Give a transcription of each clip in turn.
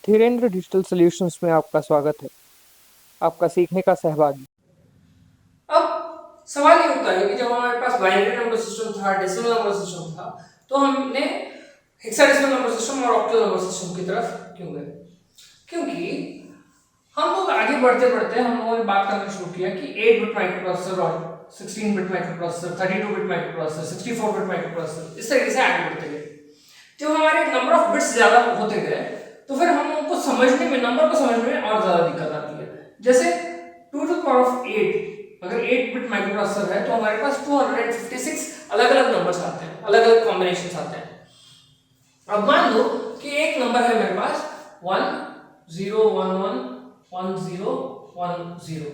Dhirendra digital solutions में आपका स्वागत है। आपका सीखने का सहभागी। अब सवाल ये होता है कि जब हमारे पास बाइनरी नंबर सिस्टम था, डेसिमल नंबर सिस्टम था, तो हमने हेक्साडेसिमल नंबर सिस्टम और ऑक्टल नंबर सिस्टम की तरफ क्यों गए? क्योंकि हम लोग आगे बढ़ते बढ़ते हम लोगों ने बात करना शुरू किया कि 8 बिट माइक्रोप्रोसेसर और 16 bit microprocessor, 32 bit microprocessor, 64 bit microprocessor, इस तरीके से आगे बढ़ते गए। जब हमारे नंबर ऑफ बिट्स ज्यादा होते गए तो फिर हम उनको समझने में, नंबर को समझने में और ज्यादा दिक्कत आती है। जैसे 2 टू द पावर ऑफ 8, अगर 8 बिट माइक्रोप्रोसेसर है तो हमारे पास 256 अलग अलग नंबर्स आते हैं, अलग अलग कॉम्बिनेशंस आते हैं। अब मान लो कि एक नंबर है मेरे पास 1 0 1 1 1 0 1 0,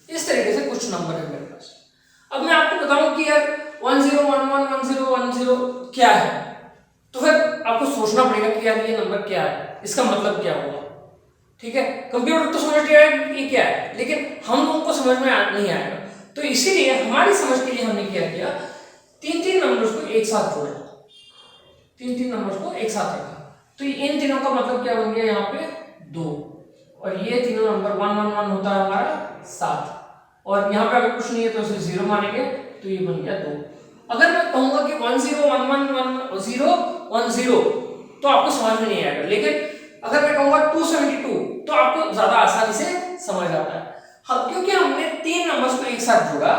इस तरीके से कुछ नंबर है मेरे पास। अब मैं आपको बताऊं कि यार 1 0 1 1 1 0 1 0 क्या है, तो फिर आपको सोचना पड़ेगा कि यार ये नंबर क्या है, इसका मतलब क्या होगा। ठीक है, कंप्यूटर तो समझ जाएगा कि ये क्या है, लेकिन हम लोगों को समझ में नहीं आएगा। तो इसीलिए हमारी समझ के लिए हमने क्या किया, तीन तीन नंबर्स को एक साथ जोड़ा, तीन तीन नंबर्स को एक साथ रखा। तो इन तीनों का मतलब क्या बन गया, यहाँ पे 2, और ये तीनों नंबर 1 1 1 होता है हमारा 7, और यहाँ पे अगर कुछ नहीं है तो उसे 0 मानेंगे, तो ये बन गया 2। अगर मैं कहूंगा कि 1 0 1 1 1 0 1 0 तो आपको समझ में नहीं आएगा, लेकिन अगर मैं कहूंगा 272 तो आपको ज्यादा आसानी से समझ आता है। हाँ, क्योंकि हमने तीन नंबर्स को एक साथ जोड़ा,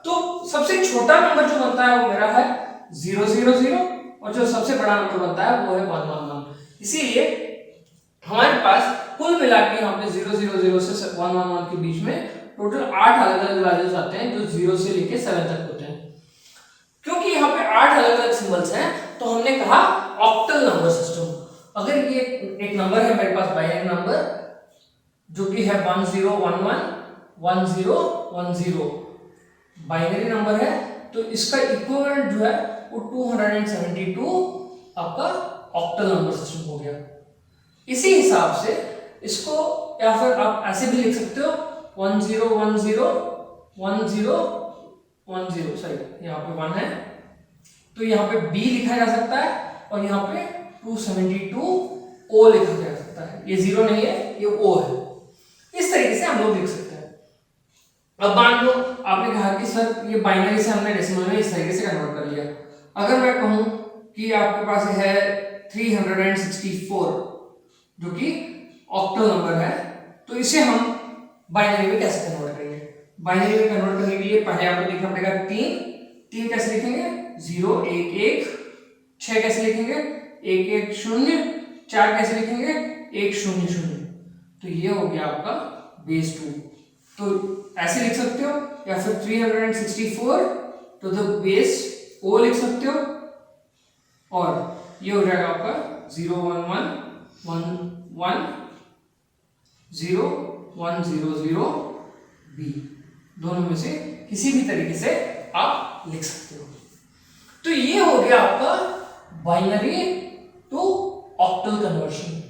तो सबसे छोटा नंबर जो बनता है वो मेरा है 0 0 0, और जो सबसे बड़ा नंबर बनता है वो है 1 1 1। इसीलिए हमारे पास कुल मिला के यहाँ पे 0 0 0 से 1 1 1 के बीच में टोटल 8 अलग अलग वैल्यूज आते हैं, जो 0 से लेके 7 तक होते हैं। क्योंकि यहाँ पे 8 अलग अलग सिंबल्स हैं, तो हमने कहा ऑक्टल नंबर सिस्टम। अगर ये एक नंबर है मेरे पास, बाइनरी नंबर, जो कि है 1 0 1 1 1 0 1 0, बाइनरी नंबर है, तो इसका इक्विवेलेंट जो है वो 272 आपका ऑक्टल नंबर सिस्टम हो गया। इसी हिसाब से इसको, या फिर आप ऐसे भी लिख सकते हो 1 0 1 0 1 0 1 0, सॉरी यहाँ पे 1 है, तो यहाँ पे बी लिखा जा सकता है, और यहाँ पे 272 ओ लिखा जा सकता है। ये 0 नहीं है, ये ओ है। इस तरीके से हम लोग लिख सकते हैं। अब मान लो आपने कहा कि सर ये बाइनरी से हमने डेसिमल में इस तरीके से कन्वर्ट कर लिया। अगर मैं कहूं कि आपके पास है 364, जो कि ऑक्टल नंबर है, तो इसे हम बाइनरी में कैसे कन्वर्ट करेंगे? बाइनरी में कन्वर्ट करने के लिए पहले आपको लिखना पड़ेगा 3 3 कैसे लिखेंगे, 0 1 1, 6 कैसे लिखेंगे, 1 1 0, 4 कैसे लिखेंगे, 1 0 0, तो ये हो गया आपका बेस 2। तो ऐसे लिख सकते हो, या फिर 364 तो द बेस ओ लिख सकते हो, और ये हो जाएगा आपका 0 1 1 1 1 0 1 0 0 बी। दोनों में से किसी भी तरीके से आप लिख सकते हो। तो ये हो गया आपका बाइनरी टू ऑक्टल कन्वर्शन।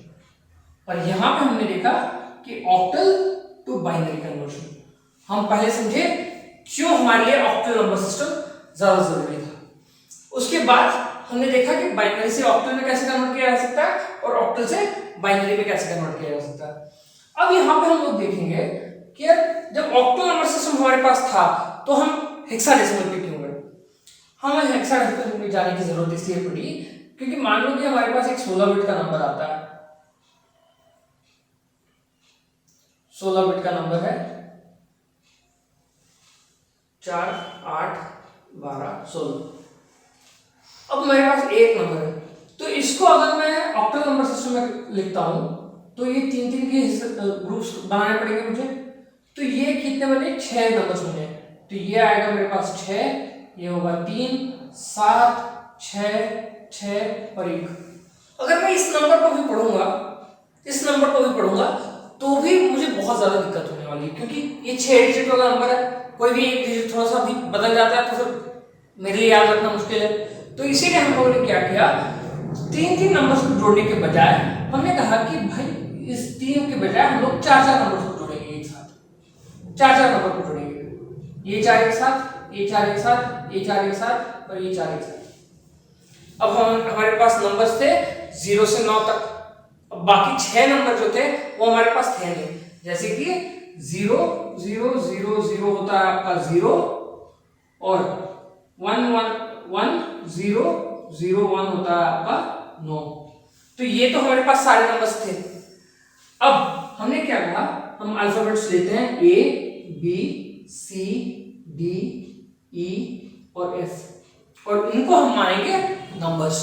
और यहां पे हमने देखा कि ऑक्टल टू बाइनरी कन्वर्शन हम पहले समझे क्यों हमारे लिए ऑक्टल नंबर सिस्टम ज्यादा जरूरी था। उसके बाद हमने देखा कि बाइनरी से ऑक्टल में कैसे कन्वर्ट किया जा सकता है, और ऑक्टल से बाइनरी में कैसे कन्वर्ट किया जा सकता है। अब यहाँ पे हम लोग देखेंगे कि यार जब ऑक्टल नंबर सिस्टम हमारे पास था तो हम हेक्साडेसिमल पे क्यों गए? हमें हेक्साडेसिमल में जाने की जरूरत इसलिए पड़ी क्योंकि मान लो कि हमारे पास एक 16 बिट का नंबर आता है, 16 बिट का नंबर है 4 8 12 16। अब मेरे पास एक नंबर है, तो इसको अगर मैं ऑक्टल नंबर सिस्टम में लिखता हूं तो ये तीन तीन के ग्रुप्स बनाने पड़ेंगे मुझे। तो ये कितने बने, 6 नंबर्स बने। तो ये आएगा मेरे पास 6, ये होगा 3 7 6 6 और 1। अगर मैं इस नंबर को भी पढ़ूंगा, इस नंबर को भी पढ़ूंगा, तो भी मुझे बहुत ज्यादा दिक्कत होने वाली है, क्योंकि ये 6 डिजिट वाला नंबर है। कोई भी एक डिजिट थोड़ा सा भी बदल जाता है तो फिर मेरे लिए याद रखना मुश्किल है। तो इसीलिए हम लोगों ने क्या किया, तीन तीन नंबर्स को जोड़ने के बजाय हमने कहा कि भाई इस 3 के बजाय हम लोग 4 4 नंबर्स को जोड़ेंगे एक साथ, 4 4 नंबर को जोड़ेंगे। ये 4 एक साथ, ये 4 एक साथ, ये 4 एक साथ, और ये 4 एक साथ। अब हम हमारे पास नंबर्स थे 0 से 9 तक। अब बाकी 6 नंबर जो थे वो हमारे पास थे नहीं, जैसे कि 0 0 0 0 होता है आपका 0 और 1 1 1 0 0 1 होता है आपका 9। तो ये तो हमारे पास सारे नंबर्स थे। अब हमने क्या कहा, हम अल्फाबेट्स लेते हैं A B C D E और F और इनको हम मानेंगे नंबर्स।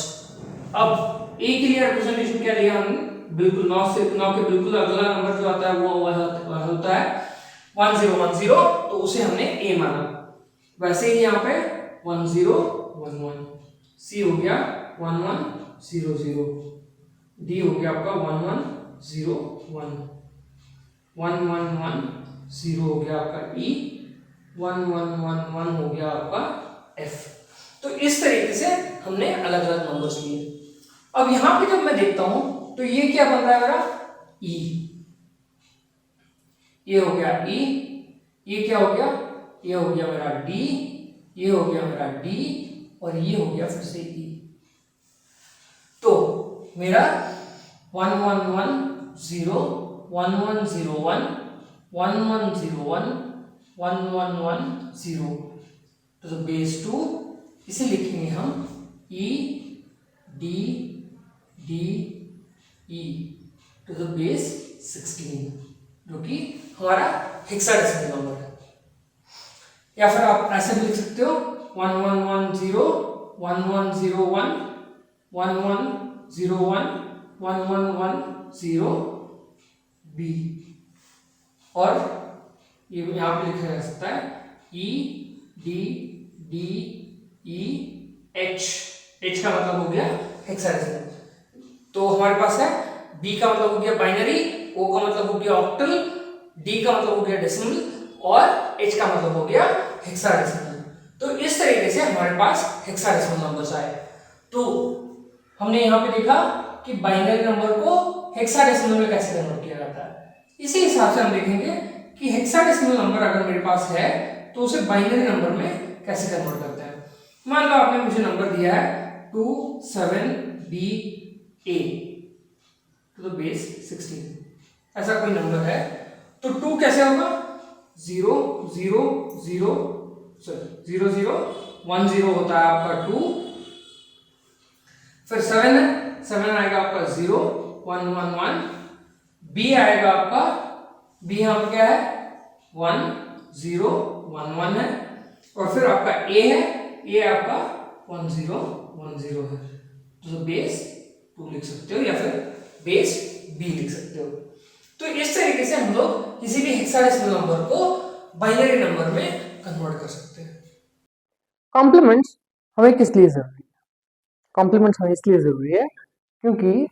अब A के लिए रिप्रेजेंटेशन क्या लिया हमने, बिल्कुल 9 के बिल्कुल अगला नंबर जो आता है वो वह होता है 1010, तो उसे हमने A माना। वैसे ही यहाँ पे 1011, C हो गया 1100, D हो गया आपका 1101, 1110 हो गया आपका E, 1111 हो गया आपका F। तो इस तरीके से हमने अलग अलग नंबर्स लिए। अब यहां पे जब मैं देखता हूं तो ये क्या बन रहा है मेरा E, ये हो गया E, ये क्या हो गया, ये हो गया मेरा D, ये हो गया मेरा D और ये हो गया फिर से E। तो मेरा 1110 1101 1101 1110 तो द बेस 2, इसे लिखेंगे हम E D D E to the base 16, जो कि हमारा हेक्साडेसिमल नंबर है। या फिर आप ऐसे भी लिख सकते हो 1110 1101 1101 1110 B, और ये यहाँ पे लिखा जा सकता है E D D E H, H का मतलब हो गया हेक्साडेसिमल। तो हमारे पास है B का मतलब हो गया बाइनरी, O का मतलब हो गया ऑक्टल, D का मतलब हो गया डेसिमल और H का मतलब हो गया हेक्साडेसिमल। तो इस तरीके से हमारे पास हेक्साडेसिमल नंबर्स आए। तो हमने यहाँ पे देखा कि बाइनरी नंबर को हेक्साडेसिमल में कैसे कन्वर्ट किया जाता है। इसी हिसाब से हम देखेंगे कि हेक्साडेसिमल नंबर अगर मेरे पास है तो उसे बाइनरी नंबर में कैसे कन्वर्ट करते हैं। मान लो आपने मुझे नंबर दिया है 27BA टू द बेस 16, ऐसा कोई नंबर है, तो 2 कैसे होगा 0 0 0 0 0 1 0 होता है आपका 2, फिर 7 है, 7 आएगा आपका 0 1 1 1, B आएगा आपका, B यहाँ पे क्या है 1 0 1 1 है, और फिर आपका A है, A आपका 1 0 1 0 है, तो बेस 2 लिख सकते हो या फिर बेस B लिख सकते हो। तो इस तरीके से हम लोग किसी भी हेक्साडेसिमल नंबर को बाइनरी नंबर में कन्वर्ट कर सकते हैं। कॉम्प्लीमेंट्स हमें किस लिए जरूरी है, कॉम्प्लीमेंट्स हमें इसलिए जरूरी है क्योंकि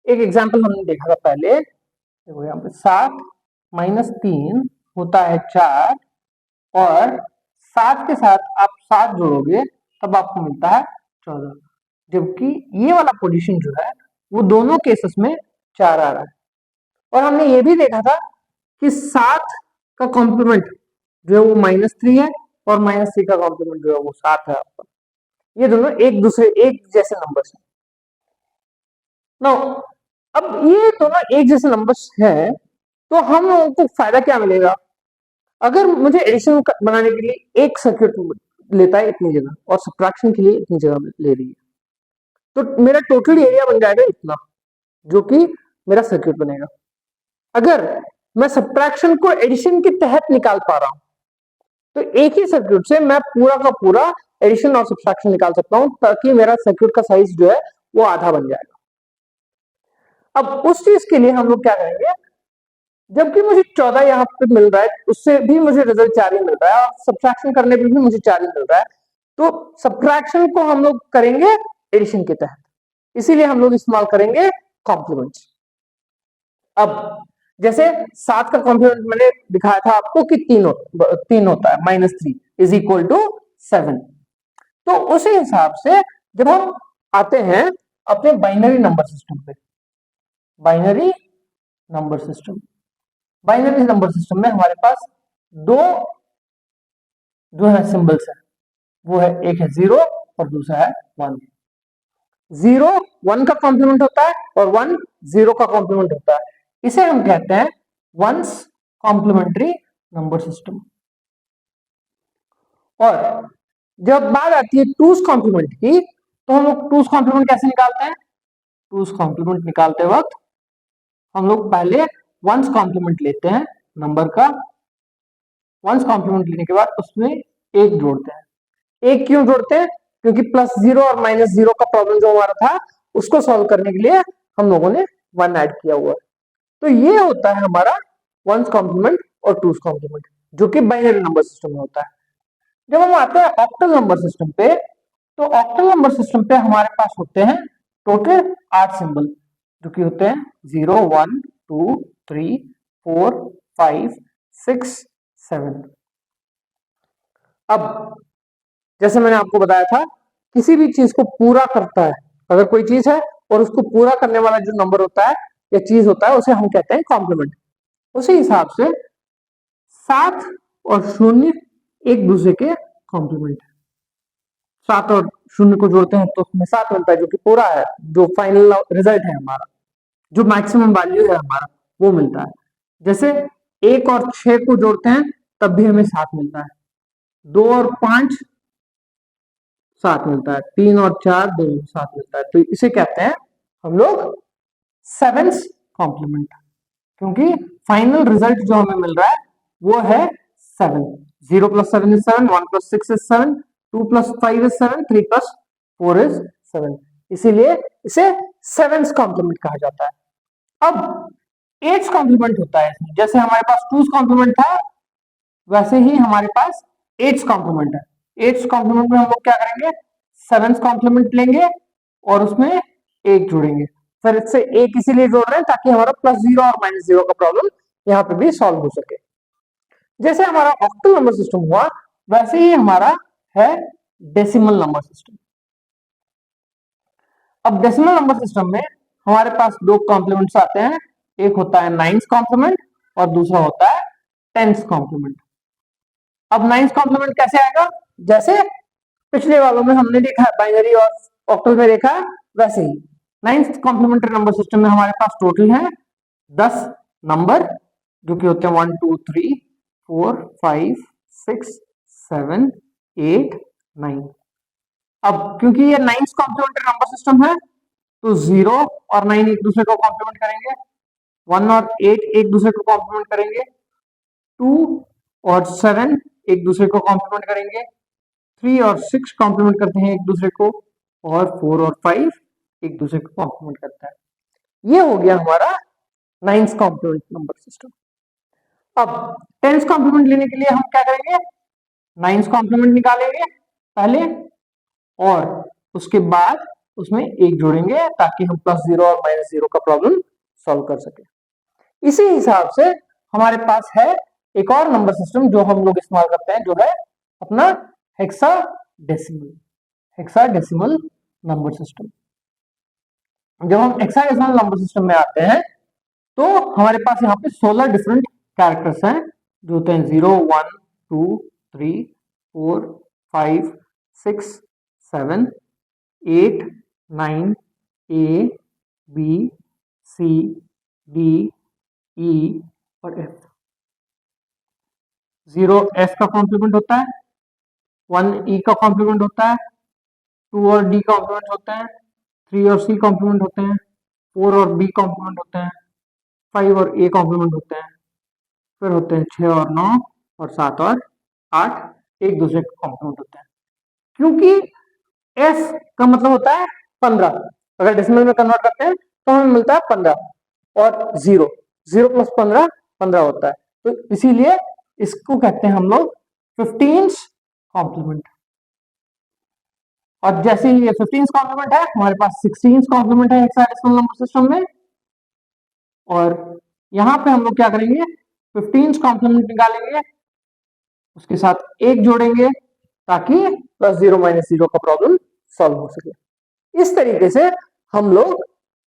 एक एग्जांपल हमने देखा था पहले, देखो यहाँ पे 7 - 3 होता है 4, और 7 के साथ आप 7 जोड़ोगे तब आपको मिलता है 14, जबकि ये वाला पोजीशन जो है वो दोनों केसेस में 4 आ रहा है। और हमने ये भी देखा था कि 7 का कॉम्प्लीमेंट जो है वो -3 है और -3 का कॉम्प्लीमेंट जो है वो 7 है आपका। ये दोनों एक जैसे नंबर्स हैं। नाउ अब ये दोनों एक जैसे नंबर्स हैं तो हम लोगों को फायदा क्या मिलेगा, अगर मुझे एडिशन बनाने के लिए एक सर्किट लेता है इतनी जगह और सब्ट्रैक्शन के लिए इतनी जगह ले रही है, तो मेरा टोटल एरिया बन जाएगा इतना, जो कि मेरा सर्किट बनेगा। अगर मैं सब्ट्रैक्शन को एडिशन के तहत निकाल पा रहा हूं तो एक ही सर्किट से मैं पूरा का पूरा एडिशन और सब्ट्रैक्शन निकाल सकता हूं, ताकि मेरा सर्किट का साइज जो है वो आधा बन जाएगा। अब उस चीज के लिए हम लोग क्या करेंगे, जबकि मुझे 14 यहाँ पे मिल रहा है, उससे भी मुझे रिजल्ट 4 ही मिल रहा है और सब्ट्रैक्शन करने पे भी मुझे 4 ही मिल रहा है, तो सब्ट्रैक्शन को हम लोग करेंगे एडिशन के तहत, इसीलिए हम लोग इस्तेमाल करेंगे कॉम्प्लीमेंट्स। अब जैसे 7 का कॉम्प्लीमेंट मैंने दिखाया था आपको कि 3 होता है, -3 = 7। तो उसी हिसाब से जब हम आते हैं अपने बाइनरी नंबर सिस्टम पे, बाइनरी नंबर सिस्टम में हमारे पास दो जो है सिंबल्स है, वो है एक है 0 और दूसरा है 1। 0 1 का कॉम्प्लीमेंट होता है और 1 0 का कॉम्प्लीमेंट होता है। इसे हम कहते हैं वंस कॉम्प्लीमेंट्री नंबर सिस्टम। और जब बात आती है टूस कॉम्प्लीमेंट की, तो हम लोग टूस कॉम्प्लीमेंट कैसे निकालते हैं? टूस कॉम्प्लीमेंट निकालते वक्त हम लोग पहले वंस कॉम्प्लीमेंट लेते हैं नंबर का। वंस कॉम्प्लीमेंट लेने के बाद उसमें एक जोड़ते हैं। एक क्यों जोड़ते हैं? क्योंकि +0 और -0 का प्रॉब्लम जो हमारा था उसको सॉल्व करने के लिए हम लोगों ने 1 ऐड किया हुआ है। तो ये होता है हमारा वंस कॉम्प्लीमेंट और टूस कॉम्प्लीमेंट, जो कि बाइनरी नंबर सिस्टम में होता है। जब हम आते हैं ऑक्टल नंबर सिस्टम पे, तो ऑक्टल नंबर सिस्टम पे हमारे पास होते हैं टोटल 8 सिंबल, जो कि होते हैं 0 1 2 3 4 5 6 7। अब जैसे मैंने आपको बताया था, किसी भी चीज को पूरा करता है, अगर कोई चीज है और उसको पूरा करने वाला जो नंबर होता है या चीज होता है, उसे हम कहते हैं कॉम्प्लीमेंट। उसी हिसाब से 7 और 0 एक दूसरे के कॉम्प्लीमेंट है। 7 और 0 को जोड़ते हैं तो उसमें 7 मिलता है, जो कि पूरा है, जो फाइनल रिजल्ट है हमारा, जो मैक्सिमम वैल्यू है हमारा, वो मिलता है। जैसे 1 और 6 को जोड़ते हैं तब भी हमें 7 मिलता है। 2 और 5 7 मिलता है। 3 और 4 दोनों 7 मिलता है। तो इसे कहते हैं हम लोग सेवेंथ कॉम्प्लीमेंट, क्योंकि फाइनल रिजल्ट जो हमें मिल रहा है वो है 7। 0 + 7 is 7, 1 + 6 is 7, 2 + 5 is 7, 3 + 4 is 7। इसीलिए इसे सेवेंथ कॉम्प्लीमेंट कहा जाता है। अब एट्थ कॉम्प्लीमेंट होता है इसमें, जैसे हमारे पास टूस कॉम्प्लीमेंट था वैसे ही हमारे पास एट्थ कॉम्प्लीमेंट है। एट्थ कॉम्प्लीमेंट में हम लोग क्या करेंगे? सेवेंथ कॉम्प्लीमेंट लेंगे और उसमें एक जोड़ेंगे। फिर इससे एक इसीलिए जोड़ रहे हैं ताकि हमारा +0 और -0 का प्रॉब्लम यहाँ पे भी सॉल्व हो सके। जैसे हमारा ऑक्टल नंबर सिस्टम हुआ, वैसे ही हमारा है डेसिमल नंबर सिस्टम। अब डेसिमल नंबर सिस्टम में हमारे पास दो कॉम्प्लीमेंट्स आते हैं, एक होता है 9th कॉम्प्लीमेंट और दूसरा होता है 10th कॉम्प्लीमेंट। अब 9th कॉम्प्लीमेंट कैसे आएगा? जैसे पिछले वालों में हमने देखा है, बाइनरी और ऑक्टल में देखा है, वैसे ही 9th कॉम्प्लीमेंट्री नंबर सिस्टम में हमारे पास टोटल है 10 नंबर, जो कि होते हैं 1 2 3 4 5 6 7 8 9। अब क्योंकि ये 9th कॉम्प्लीमेंट्री नंबर सिस्टम है, तो 0 और 9 एक दूसरे को कॉम्प्लीमेंट करेंगे, 1 और 8 एक दूसरे को कॉम्प्लीमेंट करेंगे, 2 और 7 एक दूसरे को कॉम्प्लीमेंट करेंगे, 3 और 6 कॉम्प्लीमेंट करते हैं एक दूसरे को, और 4 और 5 एक दूसरे को कॉम्प्लीमेंट करता है। ये हो गया हमारा 9th कॉम्प्लीमेंट नंबर सिस्टम। अब 10th कॉम्प्लीमेंट लेने के लिए हम क्या करेंगे? 9th कॉम्प्लीमेंट निकालेंगे पहले और उसके बाद उसमें एक जोड़ेंगे ताकि हम +0 और -0 का प्रॉब्लम सॉल्व कर सके। इसी हिसाब से हमारे पास है एक और नंबर सिस्टम जो हम लोग इस्तेमाल करते हैं, जो है अपना हेक्साडेसिमल नंबर सिस्टम। जब हम हेक्साडेसिमल नंबर सिस्टम में आते हैं तो हमारे पास यहाँ पे 16 डिफरेंट कैरेक्टर्स हैं, जो होते हैं 0 1 2 3 4 5 6 7 8 9 A B C D E और F। 0 F का कॉम्प्लीमेंट होता है, 1 E का कॉम्प्लीमेंट होता है, 2 और D कॉम्प्लीमेंट होते हैं, 3 और C कॉम्प्लीमेंट होते हैं, 4 और B कॉम्प्लीमेंट होते हैं, 5 और A कॉम्प्लीमेंट होते हैं, फिर होते हैं 6 और 9 और 7 और 8 एक दूसरे के कॉम्प्लीमेंट होते हैं। क्योंकि F का मतलब होता है 15, अगर डेसिमल में कन्वर्ट करते हैं तो हमें मिलता है 15, और 0 + 15 15 होता है, तो इसीलिए इसको कहते हैं हम लोग 15th कॉम्प्लीमेंट। और जैसे ही ये 15th कॉम्प्लीमेंट है, हमारे पास 16th कॉम्प्लीमेंट है हेक्साडेसिमल नंबर सिस्टम में, और यहां पे हम लोग क्या करेंगे? 15th कॉम्प्लीमेंट निकालेंगे, उसके साथ एक जोड़ेंगे ताकि +0 -0 का प्रॉब्लम सॉल्व हो सके। इस तरीके से हम लोग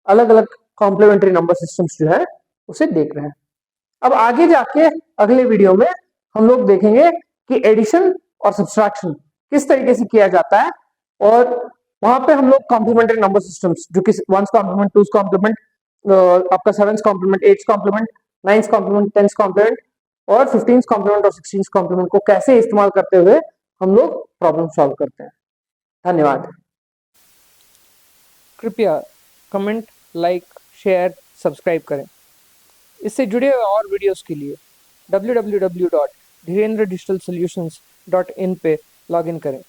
अलग अलग कॉम्प्लीमेंट्री नंबर सिस्टम्स जो है उसे देख रहे हैं। अब आगे जाके अगले वीडियो में हम लोग देखेंगे कि एडिशन और सब्सट्रैक्शन किस तरीके से किया जाता है, और वहां पे हम लोग कॉम्प्लीमेंट्री नंबर सिस्टम्स जो कि वंस कॉम्प्लीमेंट, टूस कॉम्प्लीमेंट, आपका seven's complement, eight's complement, ninth complement, tenth complement और 15th कॉम्प्लीमेंट और 16th कॉम्प्लीमेंट को कैसे इस्तेमाल करते हुए हम लोग प्रॉब्लम सॉल्व करते हैं। धन्यवाद। कृपया कमेंट, लाइक, शेयर, सब्सक्राइब करें। इससे जुड़े हुए और वीडियोस के लिए www.dhirendradigitalsolutions.in पे लॉगिन करें।